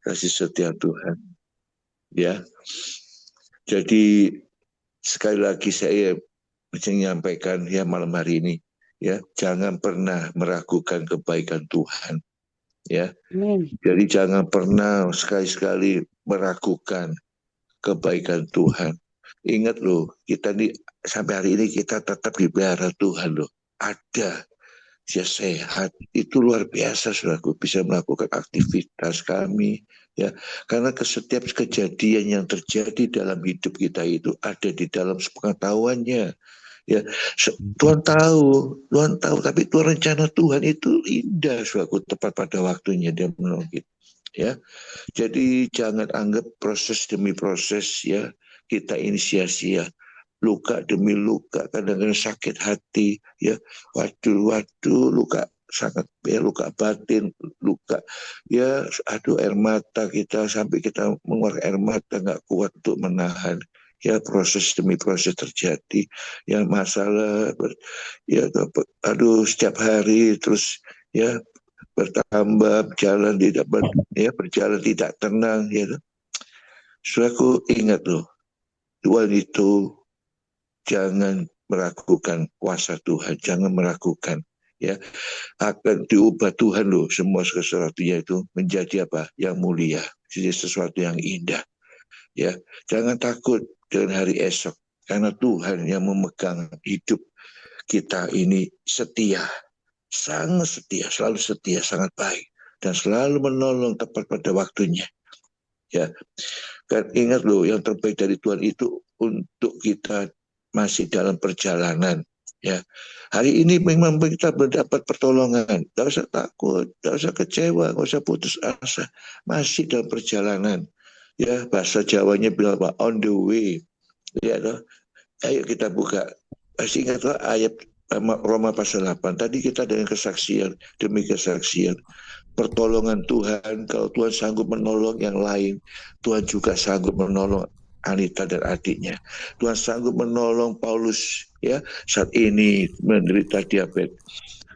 kasih setia Tuhan. Ya, jadi sekali lagi saya menyampaikan ya malam hari ini, ya jangan pernah meragukan kebaikan Tuhan. Ya, jadi jangan pernah sekali-sekali meragukan kebaikan Tuhan. Ingat loh, kita nih sampai hari ini kita tetap dipelihara Tuhan loh. Ada, dia sehat, itu luar biasa saudaraku, bisa melakukan aktivitas kami ya, karena setiap kejadian yang terjadi dalam hidup kita itu ada di dalam pengetahuannya ya. Tuhan tahu, tapi Tuhan rencana Tuhan itu indah saudaraku, tepat pada waktunya dia menolong kita ya. Jadi jangan anggap proses demi proses ya kita ini sia-sia, luka demi luka, kadang-kadang sakit hati ya, waduh luka sangat ya, luka batin, luka ya, aduh air mata kita sampai kita mengeluarkan air mata nggak kuat untuk menahan ya, proses demi proses terjadi yang masalah ya, aduh setiap hari terus ya bertambah, berjalan tidak tenang ya. Saudaraku ingat loh, Tuhan itu jangan meragukan kuasa Tuhan, jangan meragukan ya, akan diubah Tuhan loh semua sesuatunya itu menjadi apa yang mulia, jadi sesuatu yang indah ya. Jangan takut dengan hari esok, karena Tuhan yang memegang hidup kita ini setia, sangat setia, selalu setia, sangat baik dan selalu menolong tepat pada waktunya ya. Kan ingat loh, yang terbaik dari Tuhan itu untuk kita masih dalam perjalanan ya. Hari ini memang kita mendapat pertolongan, tidak usah takut, tidak usah kecewa, tidak usah putus asa, masih dalam perjalanan ya. Bahasa Jawanya bilang apa, on the way ya toh. Ayo kita buka, masih ingat lah ayat Roma pasal 8 tadi, kita dengan kesaksian demi kesaksian pertolongan Tuhan. Kalau Tuhan sanggup menolong yang lain, Tuhan juga sanggup menolong Anita dan adiknya. Tuhan sanggup menolong Paulus ya, saat ini menderita diabetes.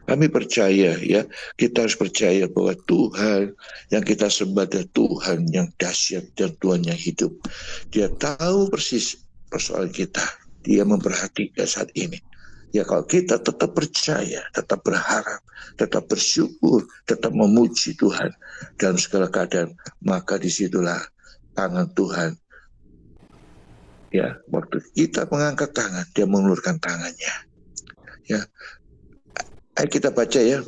Kami percaya ya, kita harus percaya bahwa Tuhan yang kita sembah adalah Tuhan yang dahsyat dan Tuhan yang hidup. Dia tahu persis persoalan kita, dia memperhatikan saat ini. Ya, kalau kita tetap percaya, tetap berharap, tetap bersyukur, tetap memuji Tuhan dalam segala keadaan, maka disitulah tangan Tuhan. Ya, waktu kita mengangkat tangan, dia mengulurkan tangannya. Ya, ayo kita baca ya,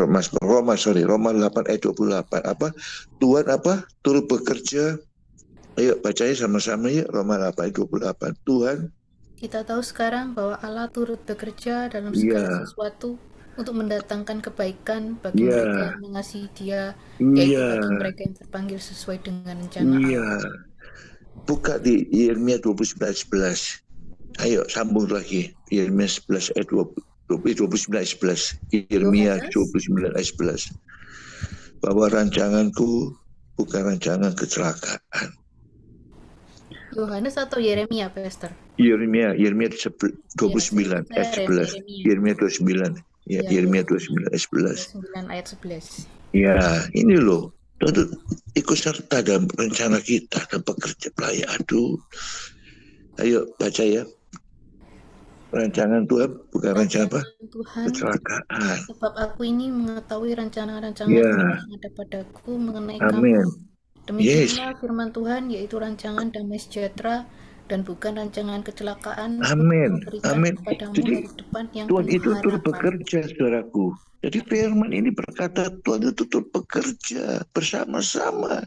Roma 8 ayat 28. Apa? Tuhan apa? Turut bekerja. Ayo bacanya sama-sama ya, Roma 8 ayat 28. Tuhan, Kita tahu sekarang bahwa Allah turut bekerja dalam segala ya, sesuatu untuk mendatangkan kebaikan bagi mereka ya, yang mengasihi Dia, yaitu iya, bagi mereka yang terpanggil sesuai dengan rencana iya. Allah. Buka di Yeremia 29:11. Ayo sambung lagi. Yeremia 11 ayat 29:11. Yeremia Yohanes 29 ayat 11. Bahwa rancanganku bukan rancangan kecelakaan. Yohanes atau Yeremia, Pastor? Yeremia Ya, saya 29 ayat saya 11. Yeremia. Yeremia 29. Ya, Ya, Yeremia Yeremia 29 ayat 11. 29 ayat 11. Ya, ini loh. Untuk ikut serta dalam rencana kita dan pekerja pelayan. Aduh. Ayo baca ya. Rancangan Tuhan bukan rancangan apa? Rancangan Tuhan, Kecelakaan. sebab aku ini mengetahui Ya, rancangan-rancanganmu yang ada padaku mengenai kamu. amin. Yes, Demikianlah firman Tuhan, yaitu rancangan damai sejahtera dan bukan rancangan kecelakaan, untuk amin, memberikan amin. kepadamu Jadi hari depan yang Tuhan penuh itu turut harapan. bekerja, saudaraku. Jadi firman ini berkata Tuhan itu turut bekerja bersama-sama.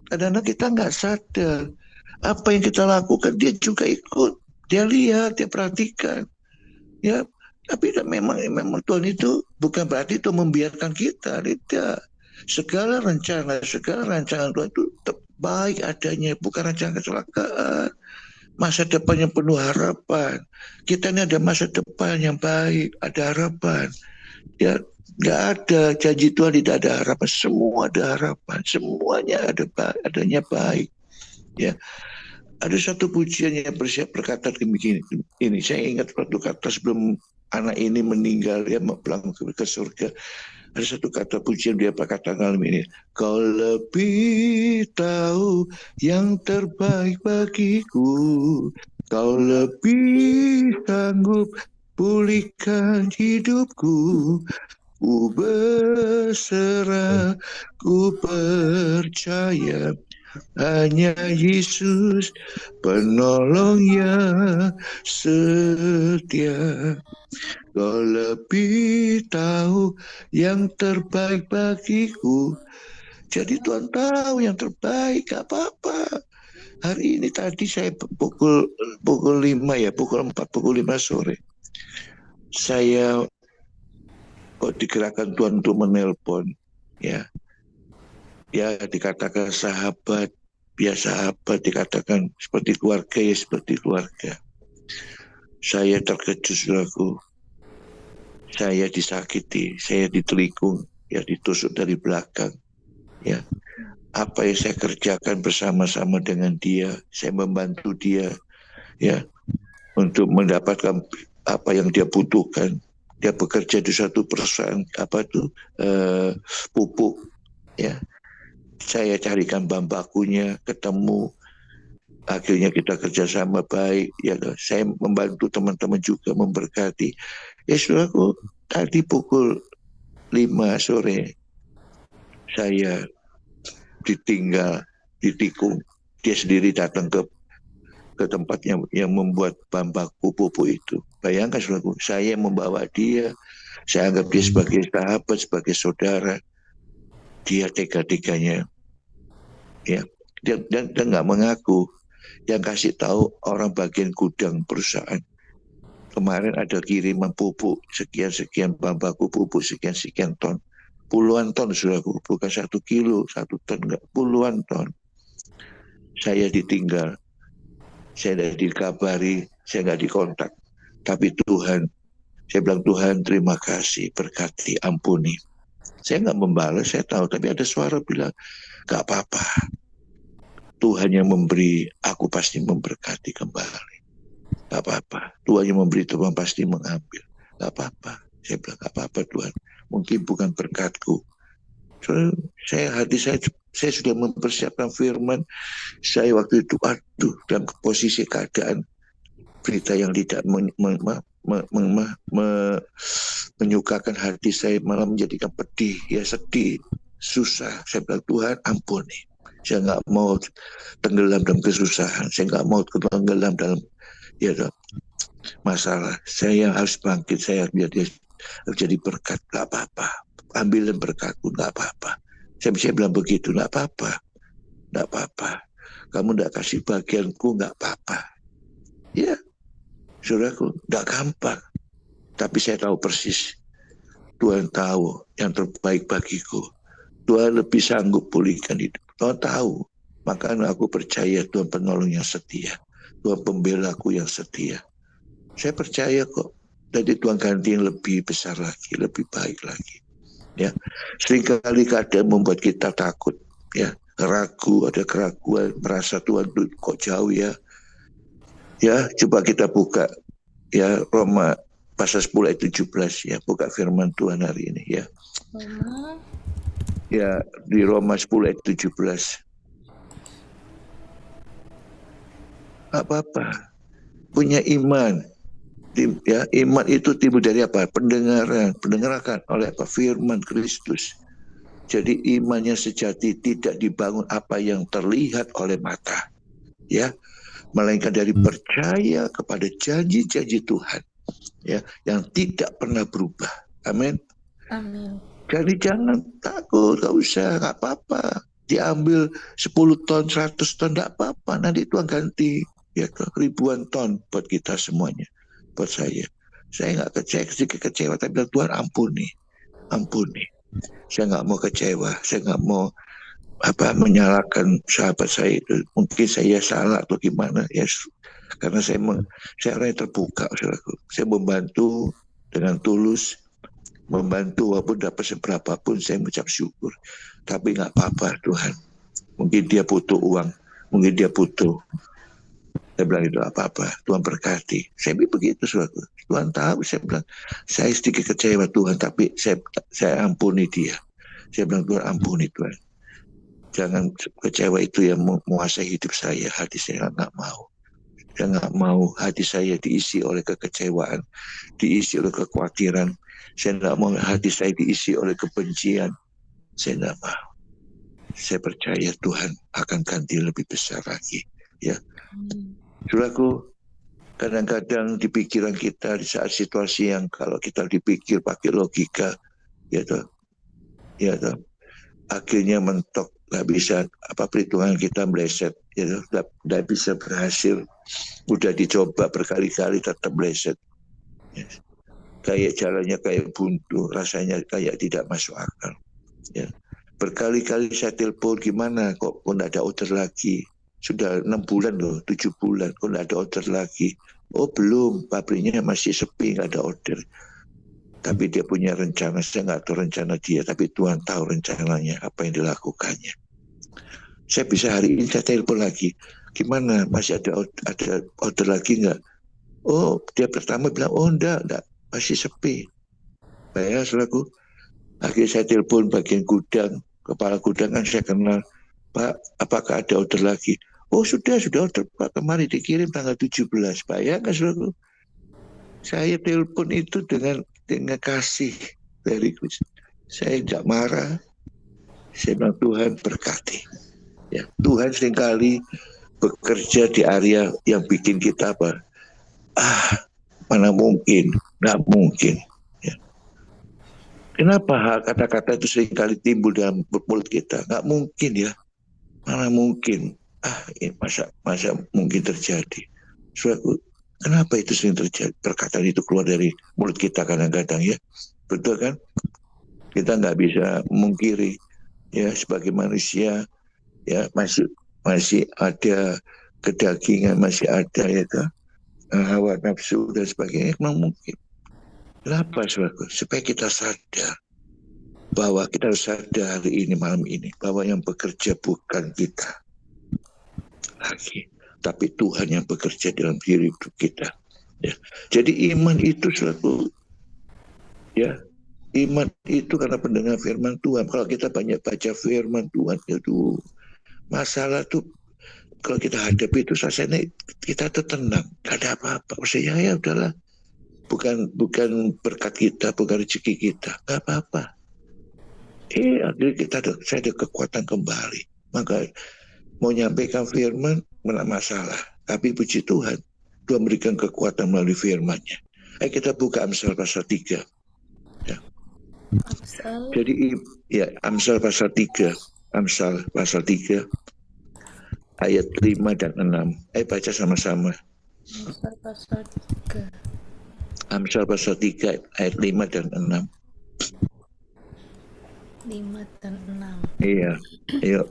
Kadang-kadang kita nggak sadar apa yang kita lakukan, dia juga ikut. Dia lihat, dia perhatikan. Ya, tapi memang Tuhan itu bukan berarti itu membiarkan kita. Tidak. Segala rancangan Tuhan itu baik adanya, bukan rancangan kecelakaan. Masa depan yang penuh harapan. Kita ini ada masa depan yang baik, ada harapan. Ya, nggak ada janji Tuhan tidak ada harapan. Semua ada harapan. Semuanya adanya baik. Ya, ada satu pujian yang berkata begini. Ini saya ingat waktu kata sebelum anak ini meninggal ya, pulang ke surga. Ada satu kata pujian dia katakan ini, kau lebih tahu yang terbaik bagiku, kau lebih sanggup pulihkan hidupku, ku berserah, ku percaya hanya Yesus penolong yang setia. Kau lebih tahu yang terbaik bagiku. Jadi Tuhan tahu yang terbaik, gak apa-apa. Hari ini tadi saya pukul 5 ya, pukul 4, pukul 5 sore. Saya kok digerakkan Tuhan untuk menelpon. Ya, dikatakan sahabat, ya sahabat, dikatakan seperti keluarga, ya seperti keluarga. Saya terkejut, saudaraku. Saya disakiti, saya ditelikung, ya ditusuk dari belakang. Ya, apa yang saya kerjakan bersama-sama dengan dia, saya membantu dia, ya, untuk mendapatkan apa yang dia butuhkan. Dia bekerja di suatu perusahaan pupuk, ya. Saya carikan bahan bakunya, ketemu, akhirnya kita kerjasama baik, ya. Saya membantu teman-teman juga, memberkati. Ya saudaraku, tadi pukul 5 sore saya ditinggal, ditikung. Dia sendiri datang ke tempatnya yang membuat bahan baku pupuk itu. Bayangkan saudaraku, saya membawa dia, saya anggap dia sebagai sahabat, sebagai saudara. Dia tega-teganya, ya. Dia nggak mengaku. Yang kasih tahu orang bagian gudang perusahaan. Kemarin ada kiriman pupuk sekian bahan baku pupuk sekian ton, puluhan ton, saudaraku, bukan 1 kilo 1 ton, enggak, puluhan ton. Saya ditinggal, saya tidak dikabari, saya nggak dikontak. Tapi Tuhan, saya bilang, Tuhan terima kasih, berkati, ampuni. Saya nggak membalas, saya tahu, tapi ada suara bilang, nggak apa-apa, Tuhan yang memberi, aku pasti memberkati kembali. Gak apa-apa, Tuhan yang memberi, Tuhan pasti mengambil. Gak apa-apa, saya bilang, gak apa-apa Tuhan, mungkin bukan berkatku. So, hati saya sudah mempersiapkan firman. Saya waktu itu, dalam posisi keadaan berita yang tidak menyukakan hati saya, malah menjadikan pedih, ya sedih, susah. Saya bilang, Tuhan ampuni. Saya nggak mau tenggelam dalam kesusahan, saya nggak mau tenggelam dalam masalah. Saya harus bangkit, saya biar dia jadi berkat. Gak apa-apa, ambilin berkatku, gak apa-apa. Saya bisa bilang begitu, gak apa-apa, gak apa-apa. Kamu gak kasih bagianku, gak apa-apa. Ya, saudaraku, gak gampang. Tapi saya tahu persis, Tuhan tahu yang terbaik bagiku. Tuhan lebih sanggup pulihkan hidup. Tuhan tahu, makanya aku percaya Tuhan penolong yang setia, Tuhan pembelaku yang setia. Saya percaya kok. Jadi Tuhan ganti yang lebih besar lagi, lebih baik lagi. Ya, seringkali keadaan membuat kita takut, ya, ragu, ada keraguan, merasa Tuhan kok jauh ya. Ya, coba kita buka, ya, Roma pasal 10 ayat 17, ya, buka firman Tuhan hari ini, ya. Ya, di Roma 10 ayat 17. Apa-apa, punya iman. Ya, iman itu timbul dari apa? Pendengaran oleh apa? Firman Kristus. Jadi imannya sejati tidak dibangun apa yang terlihat oleh mata, ya, melainkan dari percaya kepada janji-janji Tuhan, ya, yang tidak pernah berubah. Amin. Amin. Jadi jangan takut, gak usah, gak apa-apa. Diambil 10 ton, 100 ton, gak apa-apa. Nanti Tuhan ganti, ya, ribuan ton buat kita semuanya. Buat saya nggak kecewa, tapi Tuhan ampuni. Saya nggak mau kecewa, saya nggak mau menyalahkan sahabat saya itu. Mungkin saya salah atau gimana, ya, karena saya orang yang terbuka, saya membantu dengan tulus, membantu walaupun dapat seberapa pun saya mengucap syukur. Tapi nggak apa-apa Tuhan, mungkin dia butuh uang, mungkin dia butuh Saya bilang itu apa-apa, Tuhan berkati. Saya bilang begitu, suatu. Tuhan tahu, saya bilang, saya sedikit kecewa Tuhan, tapi saya ampuni dia. Saya bilang, Tuhan ampuni Tuhan. Jangan kecewa itu yang menguasai hidup saya, hati saya nggak mau. Saya nggak mau hati saya diisi oleh kekecewaan, diisi oleh kekhawatiran. Saya nggak mau hati saya diisi oleh kebencian. Saya nggak mau. Saya percaya Tuhan akan ganti lebih besar lagi. Ya, Saudaraku, kadang-kadang di pikiran kita di saat situasi yang kalau kita dipikir pakai logika, ya toh, akhirnya mentok, nggak bisa, perhitungan kita meleset, ya toh, nggak bisa berhasil. Udah dicoba berkali-kali tetap meleset. Ya. Kayak jalannya kayak buntu, rasanya kayak tidak masuk akal. Ya. Berkali-kali saya telepon, gimana kok nggak ada order lagi. Sudah 6 bulan loh, 7 bulan, kok nggak ada order lagi. Oh belum, pabriknya masih sepi, nggak ada order. Tapi dia punya rencana, saya nggak tahu rencana dia, tapi Tuhan tahu rencananya, apa yang dilakukannya. Saya bisa hari ini saya telepon lagi, gimana, masih ada order lagi nggak? Oh, dia pertama bilang, oh enggak, masih sepi. Saya selaku, akhirnya saya telepon bagian gudang, kepala gudang kan saya kenal, Pak, apakah ada order lagi? Oh sudah order Pak, kemarin dikirim tanggal 17. Bayangkan selaku, saya telepon itu dengan kasih dari Kristus. Saya tidak marah. Saya bilang Tuhan berkati. Ya, Tuhan seringkali bekerja di area yang bikin kita apa? Mana mungkin, nggak mungkin. Ya. Kenapa kata-kata itu seringkali timbul dalam mulut kita? Nggak mungkin ya, mana mungkin? Ini masa mungkin terjadi? Suatu, kenapa itu sering terjadi? Perkataan itu keluar dari mulut kita kadang-kadang ya, betul kan? Kita nggak bisa mengkiri ya, sebagai manusia ya masih ada kedagingan, masih ada ya kan, hawa nafsu dan sebagainya. Memang mungkin. Kenapa? Supaya kita sadar bahwa kita harus sadar hari ini, malam ini, bahwa yang bekerja bukan kita lagi, tapi Tuhan yang bekerja dalam hidup kita. Ya. Jadi iman itu selalu, ya, iman itu karena pendengar firman Tuhan. Kalau kita banyak baca firman Tuhan, itu masalah tuh kalau kita hadapi itu rasanya kita tuh tenang, gak ada apa-apa. Maksudnya ya udahlah, bukan berkat kita, bukan rezeki kita, gak apa-apa. Akhirnya saya ada kekuatan kembali. Maka mau nyampaikan firman, mana masalah. Tapi puji Tuhan, Tuhan memberikan kekuatan melalui firman-Nya. Ayo kita buka Amsal pasal 3. Ya. Jadi ya, Amsal pasal 3. Amsal pasal 3 ayat 5 dan 6. Ayo baca sama-sama. Amsal pasal 3. Amsal pasal 3 ayat 5 dan 6. 5 dan 6. Iya, ayo.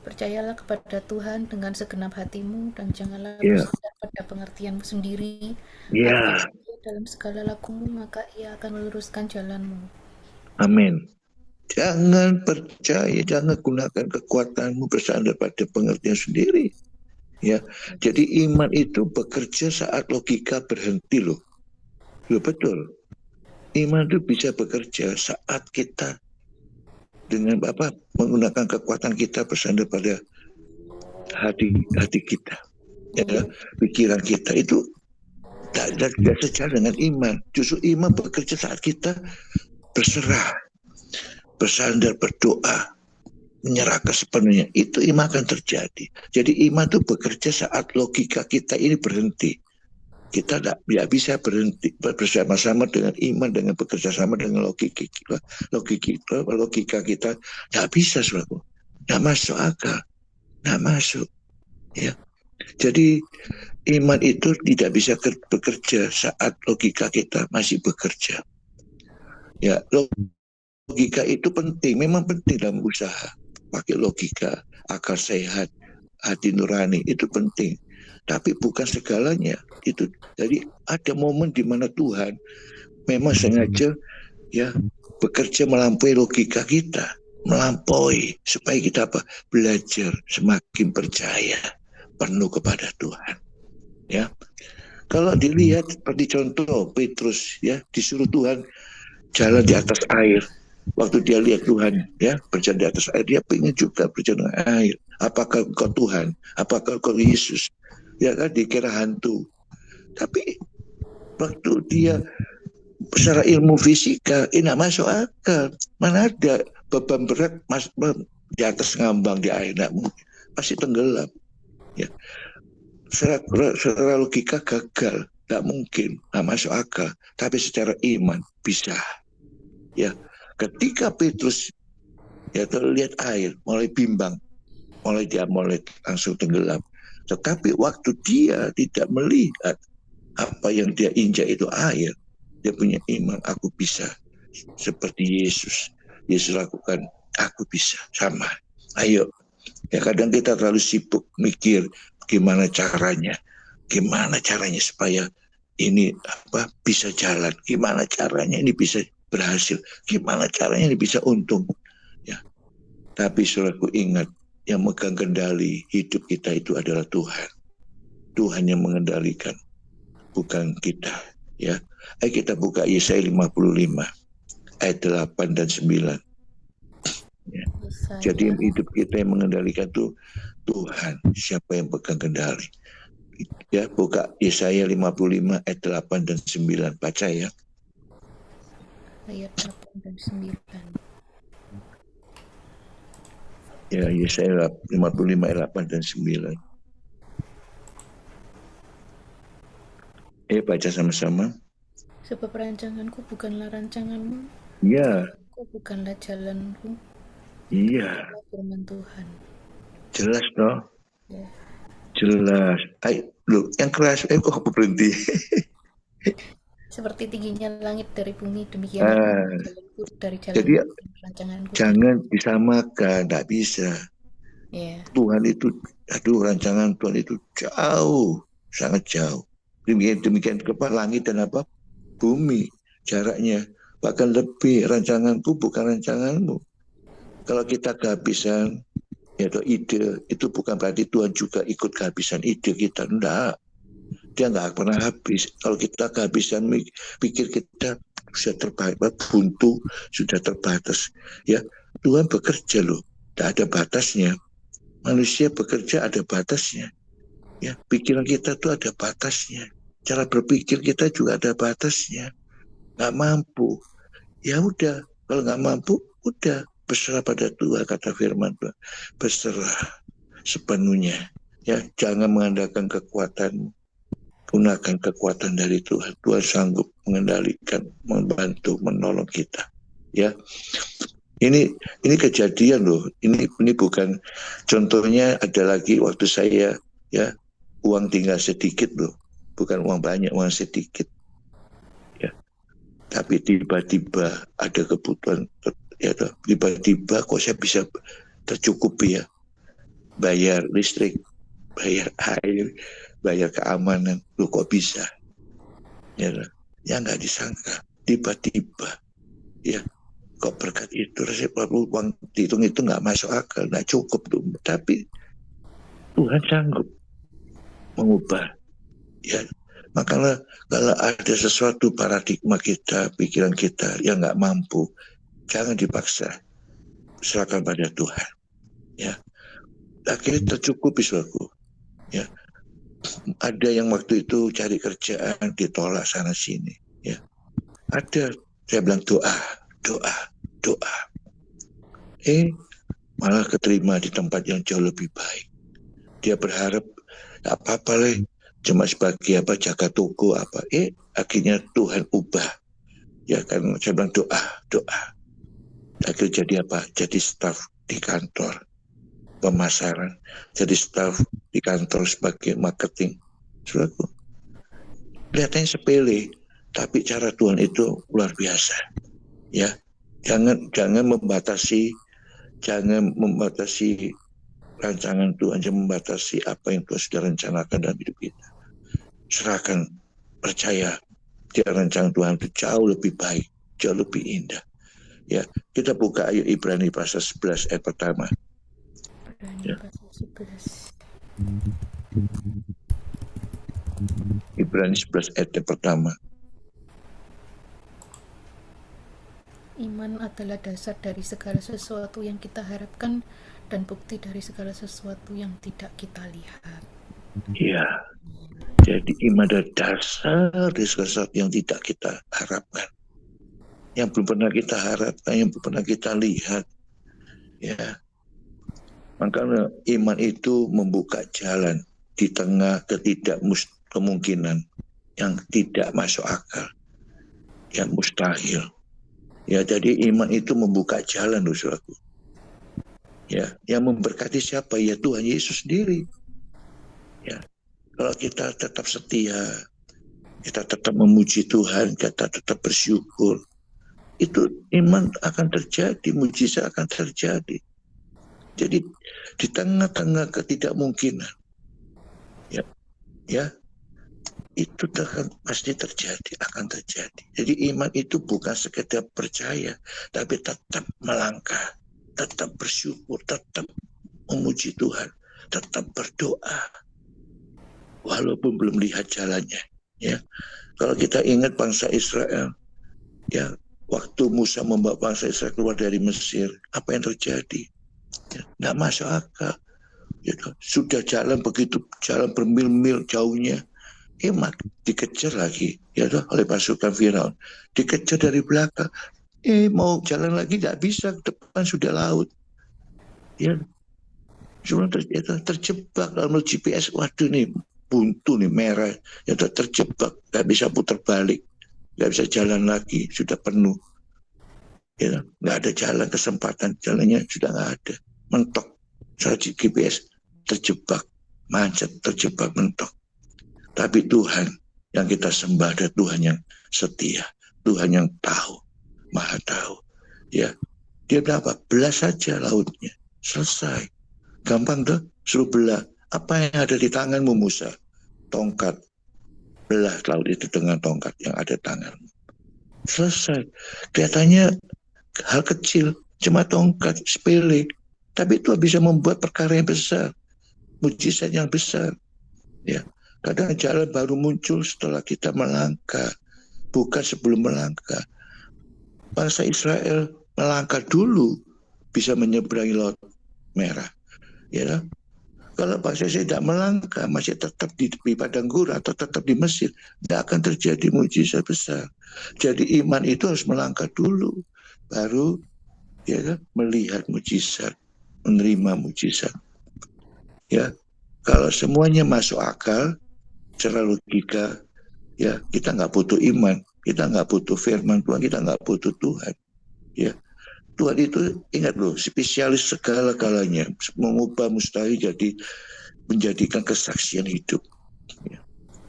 Percayalah kepada Tuhan dengan segenap hatimu dan janganlah bersandar pada pengertianmu sendiri. Iya. Dalam segala lakumu maka Ia akan meluruskan jalanmu. Amin. Jangan percaya, jangan gunakan kekuatanmu bersandar pada pengertian sendiri. Ya, jadi iman itu bekerja saat logika berhenti loh. Loh betul. Iman itu bisa bekerja saat kita dengan menggunakan kekuatan kita bersandar pada hati kita, ya, pikiran kita itu tidak sejalan dengan iman. Justru iman bekerja saat kita berserah, bersandar, berdoa, menyerahkan sepenuhnya. Itu iman akan terjadi. Jadi iman itu bekerja saat logika kita ini berhenti. Kita tidak bisa berhenti bersama-sama dengan iman, dengan bekerja sama dengan logika kita tidak bisa, saudara. Tidak masuk akal, tidak masuk. Ya, jadi iman itu tidak bisa bekerja saat logika kita masih bekerja. Ya, logika itu penting, memang penting dalam usaha. Pakai logika, akal sehat, hati nurani itu penting. Tapi bukan segalanya itu. Jadi ada momen di mana Tuhan memang sengaja ya bekerja melampaui logika kita, melampaui supaya kita belajar semakin percaya. penuh kepada Tuhan. Ya, kalau dilihat seperti contoh Petrus, ya, disuruh Tuhan jalan di atas air. Waktu dia lihat Tuhan, ya, berjalan di atas air, dia pengen juga berjalan di air. Apakah kau Tuhan? Apakah kau Yesus? Ya kan, dikira hantu. Tapi waktu dia secara ilmu fisika, ini tidak masuk akal. Mana ada beban berat di atas ngambang di air, tidak mungkin. Pasti tenggelam. Ya. Secara logika gagal, tidak mungkin, tidak masuk akal. Tapi secara iman bisa. Ya, ketika Petrus ya terlihat air, mulai bimbang, mulai langsung tenggelam. Tetapi waktu dia tidak melihat apa yang dia injak itu air, dia punya iman, aku bisa seperti Yesus. Yesus lakukan, aku bisa, sama. Ayo. Ya, kadang kita terlalu sibuk mikir gimana caranya supaya ini bisa jalan, gimana caranya ini bisa berhasil, gimana caranya ini bisa untung. Ya. Tapi saudaraku, ingat, yang megang kendali hidup kita itu adalah Tuhan. Tuhan yang mengendalikan, bukan kita. Ya, ayo kita buka Yesaya 55 ayat 8 dan 9. Ya. Jadi hidup kita yang mengendalikan itu Tuhan, siapa yang pegang kendali. Ya, buka Yesaya 55 ayat 8 dan 9, baca ya. Ayat 8 dan 9. Ya, Yesaya 55 ayat 8 dan 9. Baca sama-sama. Sebab rancanganku bukanlah rancanganmu. Iya. Jalanku bukanlah jalanku. Iya. Firman Tuhan. Jelas toh? Ya. Jelas. Loh, yang keras, kok berhenti? Seperti tingginya langit dari bumi, demikian jalanku dari jalan. Jadi rancanganku jangan disamakan, tidak bisa. Yeah. Tuhan itu, rancangan Tuhan itu jauh, sangat jauh. Demikian langit dan bumi, jaraknya bahkan lebih. Rancanganku bukan rancanganmu. Kalau kita kehabisan atau ide, itu bukan berarti Tuhan juga ikut kehabisan ide kita. Enggak, dia nggak pernah habis. Kalau kita kehabisan pikir kita sudah buntu, sudah terbatas. Ya, Tuhan bekerja loh, tidak ada batasnya. Manusia bekerja ada batasnya. Ya, pikiran kita tuh ada batasnya. Cara berpikir kita juga ada batasnya. Nggak mampu. Ya udah, kalau nggak mampu, udah berserah pada Tuhan, kata firman Tuhan. Berserah sepenuhnya. Ya, jangan mengandalkan kekuatanmu. Gunakan kekuatan dari Tuhan. Tuhan sanggup mengendalikan, membantu, menolong kita. Ya. Ini kejadian loh. Ini bukan, contohnya ada lagi waktu saya, ya, uang tinggal sedikit loh. Bukan uang banyak, uang sedikit. Ya. Tapi tiba-tiba ada kebutuhan, ya, tiba-tiba kok saya bisa tercukupi, ya. Bayar listrik, bayar air, bayar keamanan. Loh, kok bisa? Ya, nggak disangka. Tiba-tiba, ya, kok berkat itu rasanya uang dihitung itu nggak masuk akal, nggak cukup tuh. Tapi Tuhan sanggup mengubah. Ya, makanya kalau ada sesuatu paradigma kita, pikiran kita yang nggak mampu, jangan dipaksa, serahkan pada Tuhan. Ya, akhirnya tercukupi, saudaraku. Ya, ada yang waktu itu cari kerjaan ditolak sana sini. Ya, ada, saya bilang doa. Malah keterima di tempat yang jauh lebih baik. Dia berharap apa-apa lah, cuma sebagai jaga toko akhirnya Tuhan ubah. Ya kan, saya bilang doa. Akhirnya jadi jadi staf di kantor pemasaran, jadi staf di kantor sebagai marketing. Saudaraku, kelihatannya sepele, tapi cara Tuhan itu luar biasa. Ya, jangan membatasi rancangan Tuhan, jangan membatasi apa yang Tuhan sudah rencanakan dalam hidup kita. Serahkan, percaya, dia rancangan Tuhan itu jauh lebih baik, jauh lebih indah. Ya, kita buka ayat Ibrani pasal 11 ayat pertama. Ibrani pasal 11. Ibrani 11 ayat yang pertama. Iman adalah dasar dari segala sesuatu yang kita harapkan dan bukti dari segala sesuatu yang tidak kita lihat. Ya, jadi iman adalah dasar dari segala sesuatu yang tidak kita harapkan, yang belum pernah kita harapkan, yang belum pernah kita lihat. Ya, makanya iman itu membuka jalan di tengah kemungkinan yang tidak masuk akal, yang mustahil. Ya, jadi iman itu membuka jalan, saudaraku. Ya, yang memberkati siapa? Ya Tuhan Yesus sendiri. Ya, kalau kita tetap setia, kita tetap memuji Tuhan, kita tetap bersyukur, itu iman akan terjadi, mujizat akan terjadi. Jadi di tengah-tengah ketidakmungkinan, ya itu pasti terjadi, akan terjadi. Jadi iman itu bukan sekedar percaya, tapi tetap melangkah, tetap bersyukur, tetap memuji Tuhan, tetap berdoa, walaupun belum lihat jalannya. Ya, kalau kita ingat bangsa Israel, ya waktu Musa membawa bangsa Israel keluar dari Mesir, apa yang terjadi? Ya, nggak masuk akal. Gitu. Sudah jalan begitu, jalan bermil-mil jauhnya, dikejar lagi ya oleh pasukan Firaun, dikejar dari belakang, mau jalan lagi nggak bisa, depan sudah laut, ya cuma terjebak dalam GPS. Waduh nih buntu nih, merah, ya terjebak, nggak bisa putar balik, nggak bisa jalan lagi, sudah penuh, ya nggak ada jalan, kesempatan jalannya sudah nggak ada, mentok saat GPS, terjebak, macet, terjebak, mentok. Tapi Tuhan yang kita sembah adalah Tuhan yang setia, Tuhan yang tahu, maha tahu. Ya, dia berapa? Belah saja lautnya, selesai. Gampang tuh, suruh belah. Apa yang ada di tanganmu Musa? Tongkat. Belah laut itu dengan tongkat yang ada tanganmu. Selesai. Kelihatannya hal kecil, cuma tongkat, sepele. Tapi itu bisa membuat perkara yang besar, mujizat yang besar. Ya. Kadang jalan baru muncul setelah kita melangkah, bukan sebelum melangkah. Bangsa Israel melangkah dulu bisa menyeberangi Laut Merah. Ya, kalau bangsa Israel tidak melangkah, masih tetap di padang gurun atau tetap di Mesir, tidak akan terjadi mujizat besar. Jadi iman itu harus melangkah dulu, baru ya melihat mujizat, menerima mujizat. Ya, kalau semuanya masuk akal, secara logika, ya kita nggak butuh iman, kita nggak butuh firman Tuhan, kita nggak butuh Tuhan. Ya, Tuhan itu ingat loh, spesialis segala-galanya, mengubah mustahil jadi menjadikan kesaksian hidup.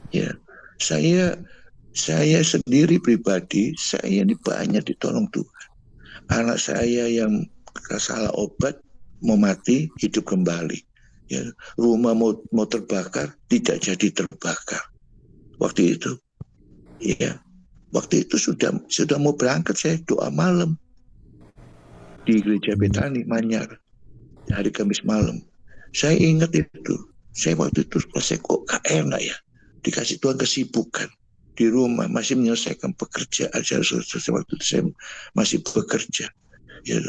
Ya, saya sendiri pribadi, saya ini banyak ditolong Tuhan. Anak saya yang salah obat mau mati, hidup kembali. Ya, rumah mau terbakar, tidak jadi terbakar. Waktu itu, ya, waktu itu sudah mau berangkat, saya doa malam di gereja Betani Manyar hari Kamis malam. Saya ingat itu, saya waktu itu saya kok gak enak ya, dikasih Tuhan kesibukan di rumah, masih menyelesaikan pekerjaan. Waktu itu saya masih bekerja. Ya,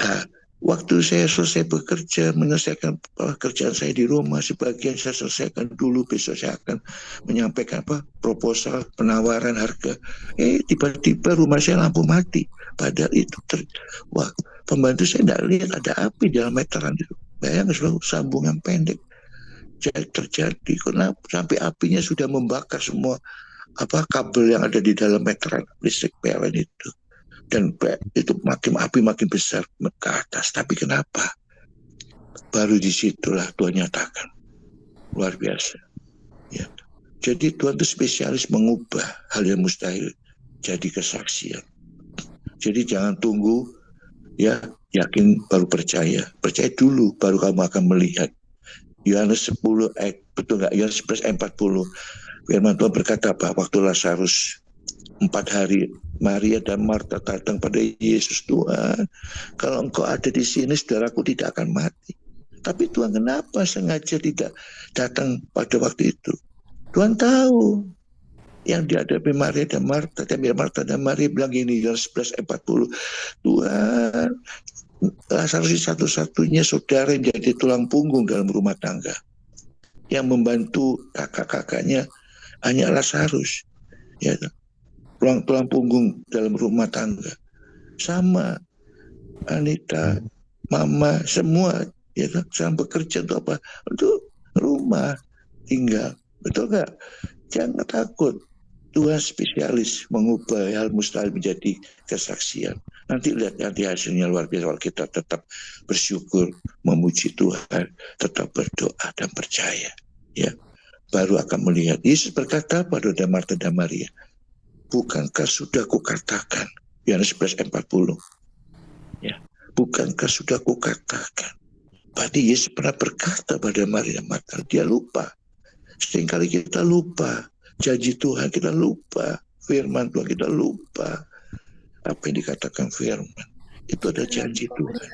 nah, waktu saya selesai bekerja, menyelesaikan pekerjaan saya di rumah, sebagian saya selesaikan dulu, besok saya akan menyampaikan proposal penawaran harga. Tiba-tiba rumah saya lampu mati. Padahal itu pembantu saya tidak lihat ada api dalam meteran itu. Bayangkan selalu sambungan pendek terjadi. Kenapa? Sampai apinya sudah membakar semua kabel yang ada di dalam meteran listrik PLN itu. Dan itu api makin besar ke atas. Tapi kenapa? Baru disitulah Tuhan nyatakan. Luar biasa. Ya. Jadi Tuhan itu spesialis mengubah hal yang mustahil jadi kesaksian. Jadi jangan tunggu, ya yakin baru percaya. Percaya dulu baru kamu akan melihat. Yohanes 10 betul nggak? Yohanes 11 ayat 40. Firman Tuhan berkata apa? Waktu Lazarus 4 hari, Maria dan Marta datang pada Yesus, Tuhan, kalau engkau ada di sini, saudaraku tidak akan mati. Tapi Tuhan kenapa sengaja tidak datang pada waktu itu? Tuhan tahu yang dihadapi Maria dan Marta. Dan Marta dan Maria bilang gini, Yohanes 11:40, Tuhan, Lazarus satu-satunya saudara yang jadi tulang punggung dalam rumah tangga. Yang membantu kakak-kakaknya hanya Lazarus. Ya, tulang punggung dalam rumah tangga. Sama Anita, Mama, semua ya kan, sedang bekerja untuk apa? Untuk rumah tinggal. Betul nggak? Jangan takut. Tuhan spesialis mengubah hal mustahil menjadi kesaksian. Nanti lihat nanti hasilnya luar biasa kalau kita tetap bersyukur, memuji Tuhan, tetap berdoa dan percaya. Ya, baru akan melihat. Yesus berkata pada Marta dan Maria, bukankah sudah kukatakan, Yohanes 11:40. Ya, bukankah sudah kukatakan. Berarti Yesus pernah berkata pada Maria dan Marta, dia lupa. Seringkali kita lupa janji Tuhan, kita lupa firman Tuhan, kita lupa apa yang dikatakan firman. Itu ada janji Tuhan.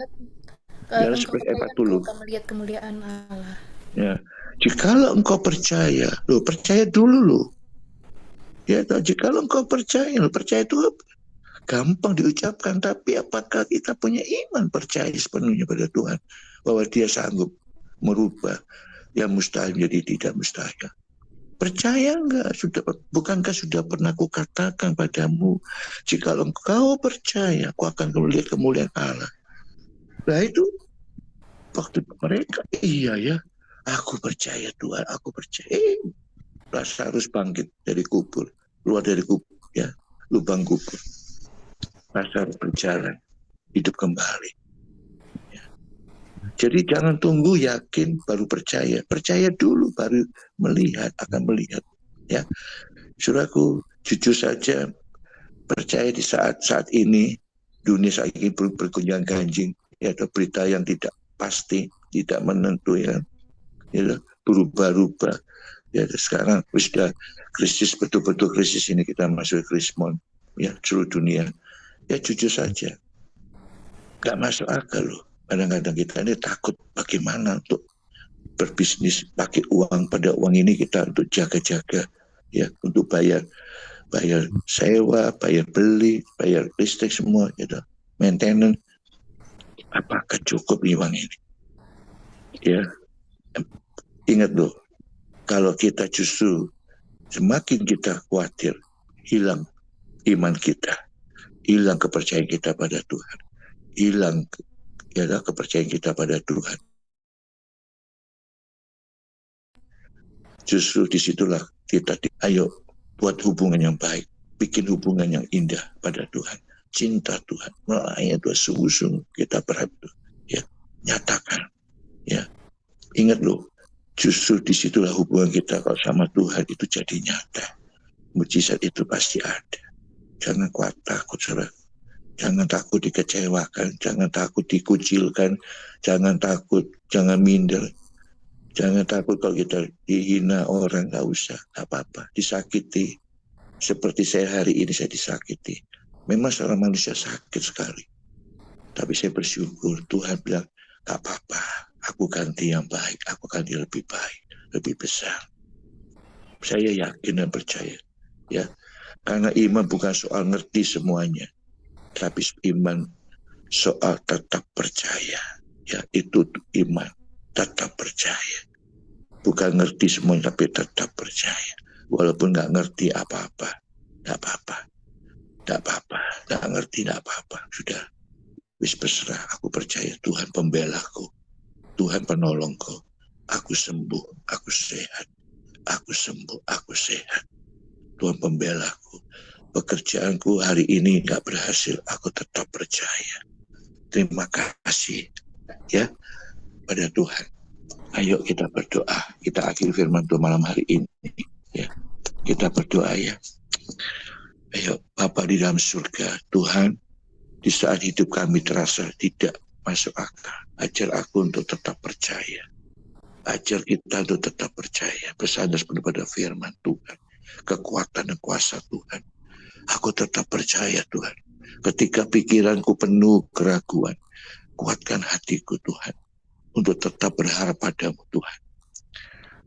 Yohanes 11:40. Melihat kemuliaan Allah. Ya, jikalau engkau percaya, percaya dulu lo. Ya, jikalau engkau percaya itu gampang diucapkan, tapi apakah kita punya iman percaya sepenuhnya pada Tuhan bahwa Dia sanggup merubah yang mustahil menjadi tidak mustahil? Percaya enggak? Bukankah sudah pernah kukatakan padamu, jika engkau percaya, aku akan melihat kemuliaan Allah. Nah itu waktu mereka, iya ya, aku percaya Tuhan, aku percaya. Lazarus bangkit dari kubur, keluar dari kubur, ya, lubang kubur. Lazarus berjalan, hidup kembali. Ya. Jadi jangan tunggu yakin baru percaya. Percaya dulu baru akan melihat. Ya, saudaraku, jujur saja percaya di saat ini dunia saat ini bergonjang ganjing. Ya, ada berita yang tidak pasti, tidak menentu, ya, berubah-ubah. Ya, sekarang sudah krisis, betul-betul krisis ini, kita masuk krismon, ya, seluruh dunia. Ya, jujur saja, gak masuk akal loh. Kadang-kadang kita ini takut bagaimana untuk berbisnis pakai uang, pada uang ini kita untuk jaga-jaga, ya, untuk bayar sewa, bayar beli, bayar listrik semua, gitu, maintenance. Apakah cukup uang ini? Ya, ingat loh, kalau kita justru semakin kita khawatir, hilang iman kita, hilang kepercayaan kita pada Tuhan, hilang kepercayaan kita pada Tuhan. Justru disitulah kita ayo buat hubungan yang baik, bikin hubungan yang indah pada Tuhan, cinta Tuhan, melayani Tuhan sungguh-sungguh kita berharap, ya, nyatakan, ya, ingat loh, justru disitulah hubungan kita kalau sama Tuhan itu jadi nyata, mujizat itu pasti ada. Jangan takut, saudara. Jangan takut dikecewakan, jangan takut dikucilkan, jangan takut, jangan minder. Jangan takut kalau kita dihina orang, gak usah, gak apa-apa. Disakiti, seperti saya hari ini saya disakiti. Memang seorang manusia sakit sekali. Tapi saya bersyukur, Tuhan bilang, gak apa-apa, aku ganti yang baik, aku ganti lebih baik, lebih besar. Saya yakin dan percaya, ya. Karena iman bukan soal ngerti semuanya, tapi iman soal tetap percaya. Ya, itu iman, tetap percaya. Bukan ngerti semuanya, tapi tetap percaya. Walaupun nggak ngerti apa-apa, nggak apa-apa, nggak apa-apa, nggak ngerti nggak apa-apa. Sudah, wis berserah. Aku percaya Tuhan pembelaku, Tuhan penolongku. Aku sembuh, aku sehat. Aku sembuh, aku sehat. Tuhan pembelaku. Pekerjaanku hari ini nggak berhasil, aku tetap percaya. Terima kasih, ya, pada Tuhan. Ayo kita berdoa. Kita akhiri firman Tuhan malam hari ini, ya. Kita berdoa, ya. Ayo, Bapa di dalam surga, Tuhan, di saat hidup kami terasa tidak masuk akal, ajar aku untuk tetap percaya. Ajar kita untuk tetap percaya, bersandar pada firman Tuhan, kekuatan dan kuasa Tuhan. Aku tetap percaya, Tuhan. Ketika pikiranku penuh keraguan, kuatkan hatiku, Tuhan, untuk untuk tetap berharap padamu Tuhan.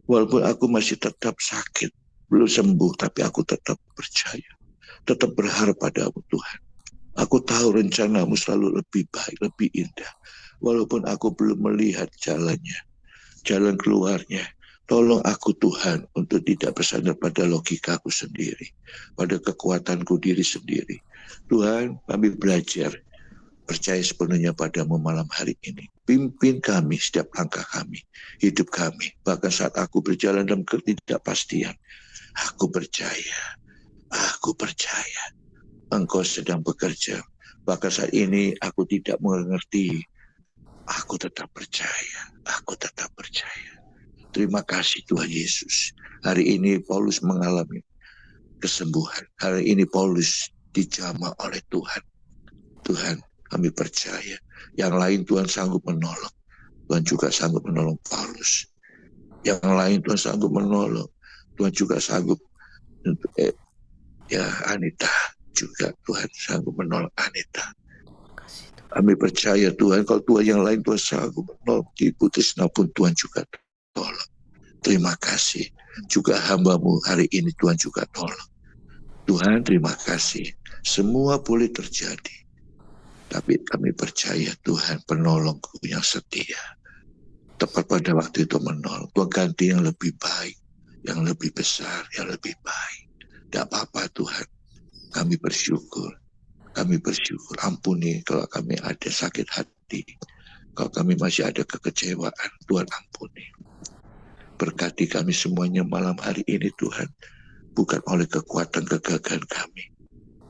Walaupun aku masih tetap sakit, belum sembuh, tapi aku tetap percaya, tetap berharap padamu Tuhan. Aku tahu rencanamu selalu lebih baik, lebih indah. Walaupun aku belum melihat jalannya, jalan keluarnya, tolong aku Tuhan untuk tidak bersandar pada logikaku sendiri, pada kekuatanku diri sendiri. Tuhan, kami belajar percaya sepenuhnya padamu malam hari ini. Pimpin kami setiap langkah kami, hidup kami. Bahkan saat aku berjalan dalam ketidakpastian, aku percaya Engkau sedang bekerja. Bahkan saat ini aku tidak mengerti, aku tetap percaya. Terima kasih Tuhan Yesus. Hari ini Paulus mengalami kesembuhan. Hari ini Paulus dijamah oleh Tuhan. Tuhan, kami percaya. Yang lain Tuhan sanggup menolong. Tuhan juga sanggup menolong Paulus. Yang lain Tuhan sanggup menolong. Tuhan juga sanggup untuk Anita juga. Tuhan sanggup menolong Anita. Kami percaya Tuhan, kalau Tuhan yang lain Tuhan sanggup menolong Ibu Tisna pun Tuhan juga tolong. Terima kasih. Juga hamba-Mu hari ini Tuhan juga tolong. Tuhan terima kasih. Semua boleh terjadi. Tapi kami percaya Tuhan penolongku yang setia. Tepat pada waktu itu menolong. Tuhan ganti yang lebih baik, yang lebih besar, yang lebih baik. Tidak apa-apa Tuhan. Kami bersyukur. Ampuni kalau kami ada sakit hati. Kalau kami masih ada kekecewaan, Tuhan ampuni. Berkati kami semuanya malam hari ini Tuhan. Bukan oleh kekuatan kegagalan kami,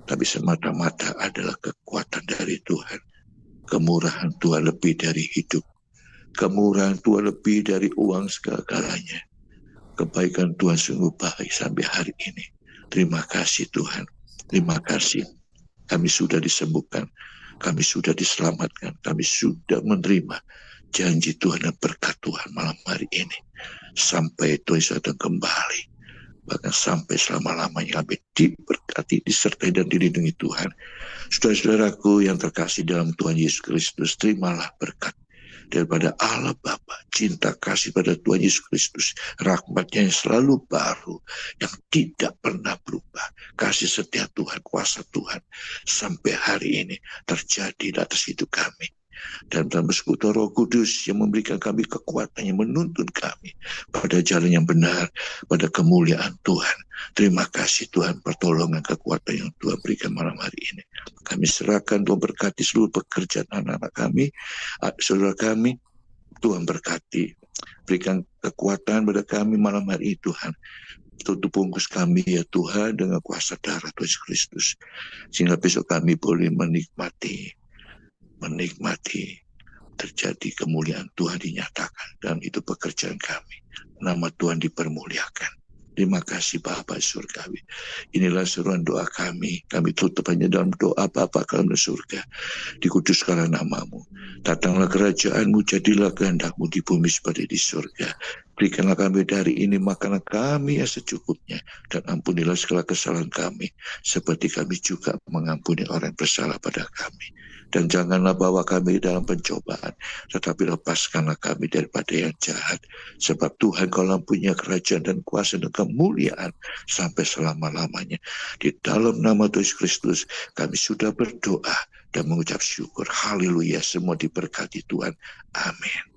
tapi semata-mata adalah kekuatan dari Tuhan. Kemurahan Tuhan lebih dari hidup. Kemurahan Tuhan lebih dari uang segala-galanya. Kebaikan Tuhan sungguh baik sampai hari ini. Terima kasih Tuhan. Terima kasih. Kami sudah disembuhkan. Kami sudah diselamatkan. Kami sudah menerima janji Tuhan dan berkat Tuhan malam hari ini. Sampai Tuhan datang kembali. Bahkan sampai selama-lamanya kami diberkati, disertai dan dilindungi Tuhan. Saudara-saudaraku yang terkasih dalam Tuhan Yesus Kristus, terimalah berkat daripada Allah Bapa, cinta kasih pada Tuhan Yesus Kristus, rahmat-Nya yang selalu baru, yang tidak pernah berubah, kasih setia Tuhan, kuasa Tuhan, sampai hari ini terjadi di atas hidup kami. Dan dalam persekutuan Roh Kudus yang memberikan kami kekuatan, yang menuntun kami pada jalan yang benar, pada kemuliaan Tuhan. Terima kasih Tuhan, pertolongan kekuatan yang Tuhan berikan malam hari ini. Kami serahkan, Tuhan berkati seluruh pekerjaan anak-anak kami, saudara kami. Tuhan berkati, berikan kekuatan pada kami malam hari ini Tuhan. Tutup bungkus kami ya Tuhan dengan kuasa darah Tuhan Yesus Kristus, sehingga besok kami boleh menikmati terjadi kemuliaan Tuhan dinyatakan dalam itu pekerjaan kami. Nama Tuhan dipermuliakan. Terima kasih Bapa surgawi. Inilah seruan doa kami. Kami tutup hanya dalam doa Bapa dalam surga. Dikuduskanlah namamu. Datanglah kerajaanmu, jadilah kehendak-Mu di bumi seperti di surga. Berikanlah kami dari ini makanan kami yang secukupnya. Dan ampunilah segala kesalahan kami, seperti kami juga mengampuni orang yang bersalah pada kami. Dan janganlah bawa kami dalam pencobaan, tetapi lepaskanlah kami daripada yang jahat. Sebab Tuhan Kau punya kerajaan dan kuasa dan kemuliaan sampai selama-lamanya. Di dalam nama Tuhan Yesus Kristus kami sudah berdoa dan mengucap syukur. Haleluya, semua diberkati Tuhan. Amin.